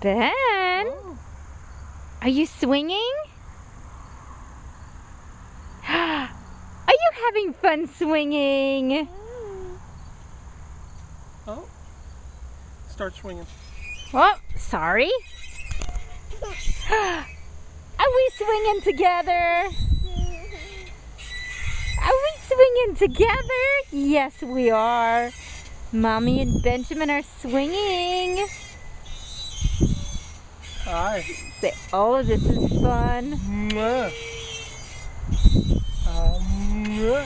Ben, Oh. are you swinging? Are you having fun swinging? Oh. Start swinging. Oh, sorry. Are we swinging together? Are we swinging together? Yes, we are. Mommy and Benjamin are swinging. Hi. Say, oh, this is fun. Mwah. Mwah.